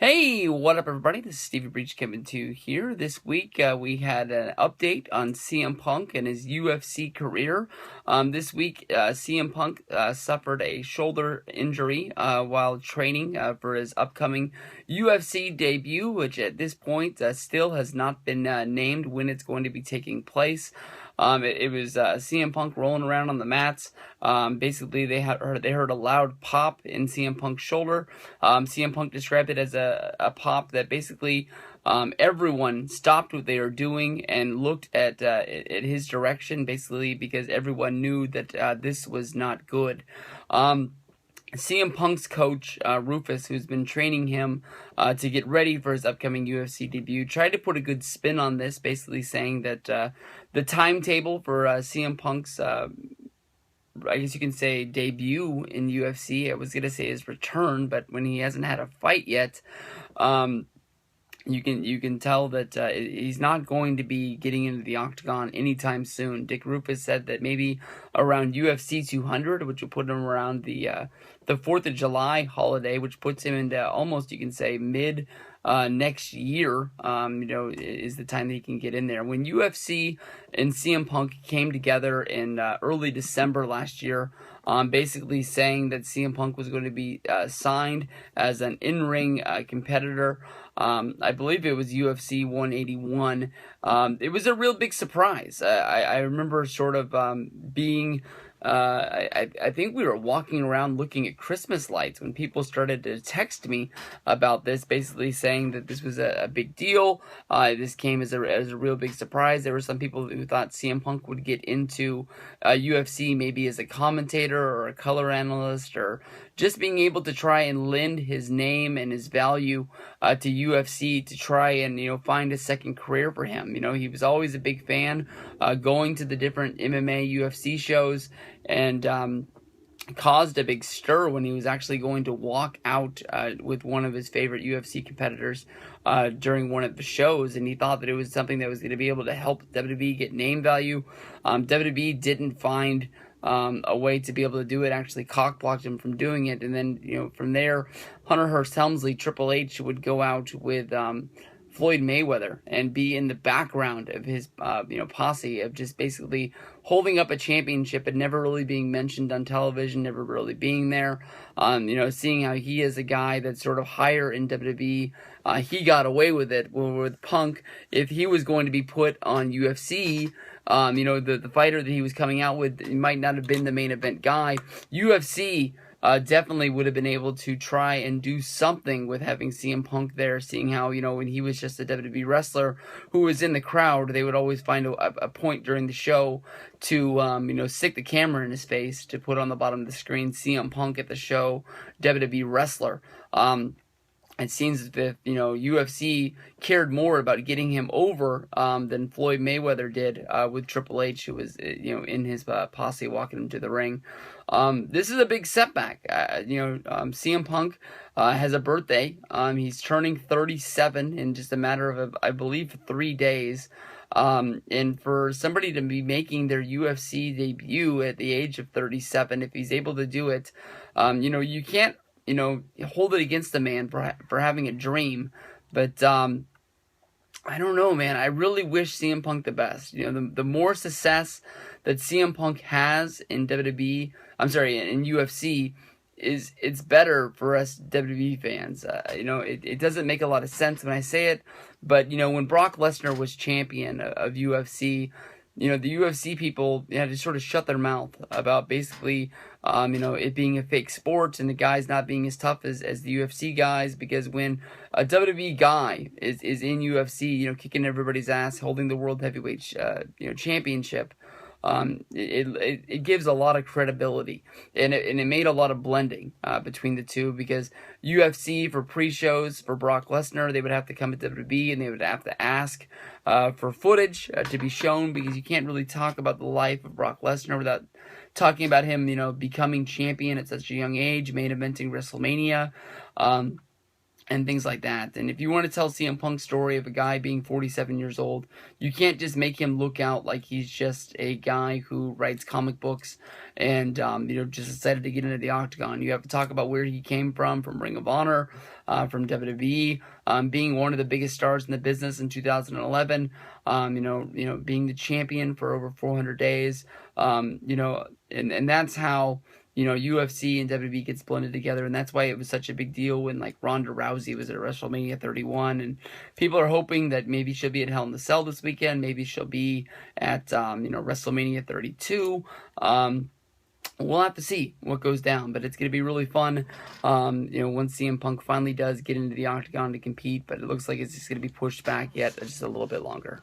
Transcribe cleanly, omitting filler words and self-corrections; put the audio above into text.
Hey, what up, everybody? This is Stevie Breach coming to you here. This week, we had an update on CM Punk and his UFC career. This week, CM Punk suffered a shoulder injury while training for his upcoming UFC debut, which at this point still has not been named when it's going to be taking place. It was CM Punk rolling around on the mats. Basically, they heard a loud pop in CM Punk's shoulder. CM Punk described it as a pop that basically everyone stopped what they were doing and looked at his direction, basically because everyone knew that this was not good. CM Punk's coach, Rufus, who's been training him to get ready for his upcoming UFC debut, tried to put a good spin on this, basically saying that the timetable for CM Punk's, I guess you can say, debut in UFC, I was going to say his return, but when he hasn't had a fight yet, you can tell that he's not going to be getting into the octagon anytime soon. Dick Rufus said that maybe around UFC 200, which will put him around the 4th of July holiday, which puts him into almost, you can say, mid next year, is the time that he can get in there. When UFC and CM Punk came together in early December last year, basically saying that CM Punk was going to be signed as an in-ring competitor. I believe it was UFC 181. It was a real big surprise. I remember sort of being... I think we were walking around looking at Christmas lights when people started to text me about this, basically saying that this was a big deal. This came as a real big surprise. There were some people who thought CM Punk would get into UFC maybe as a commentator or a color analyst, or just being able to try and lend his name and his value to UFC to try and find a second career for him. He was always a big fan, going to the different MMA UFC shows, and caused a big stir when he was actually going to walk out with one of his favorite UFC competitors during one of the shows, and he thought that it was something that was going to be able to help WWE get name value. WWE didn't find a way to be able to do it, actually cock-blocked him from doing it, and then from there, Hunter Hearst Helmsley, Triple H, would go out with Floyd Mayweather and be in the background of his posse of just basically holding up a championship and never really being mentioned on television, never really being there. Seeing how he is a guy that's sort of higher in WWE, he got away with it. Well, with Punk, if he was going to be put on UFC, the fighter that he was coming out with, he might not have been the main event guy. UFC definitely would have been able to try and do something with having CM Punk there, seeing how, when he was just a WWE wrestler who was in the crowd, they would always find a point during the show to, stick the camera in his face to put on the bottom of the screen CM Punk at the show, WWE wrestler. It seems as if, UFC cared more about getting him over than Floyd Mayweather did with Triple H, who was, in his posse walking him to the ring. This is a big setback. CM Punk has a birthday. He's turning 37 in just a matter of, I believe, 3 days. And for somebody to be making their UFC debut at the age of 37, if he's able to do it, you can't, hold it against the man for having a dream. But I don't know, man. I really wish CM Punk the best. The more success that CM Punk has in WWE, in UFC, it's better for us WWE fans. It doesn't make a lot of sense when I say it, but when Brock Lesnar was champion of UFC, the UFC people had to sort of shut their mouth about basically, it being a fake sport and the guys not being as tough as the UFC guys, because when a WWE guy is in UFC, kicking everybody's ass, holding the World Heavyweight, championship, it gives a lot of credibility, and it made a lot of blending between the two, because UFC for pre-shows for Brock Lesnar, they would have to come to WWE and they would have to ask for footage to be shown, because you can't really talk about the life of Brock Lesnar without talking about him, becoming champion at such a young age, main eventing WrestleMania. and things like that. And if you want to tell CM Punk's story of a guy being 47 years old, you can't just make him look out like he's just a guy who writes comic books and just decided to get into the octagon. You have to talk about where he came from Ring of Honor, from WWE, being one of the biggest stars in the business in 2011. Being the champion for over 400 days. And that's how UFC and WWE gets blended together, and that's why it was such a big deal when like Ronda Rousey was at WrestleMania 31, and people are hoping that maybe she'll be at Hell in the Cell this weekend, maybe she'll be at WrestleMania 32. We'll have to see what goes down, but it's going to be really fun, once CM Punk finally does get into the octagon to compete, but it looks like it's just going to be pushed back yet just a little bit longer.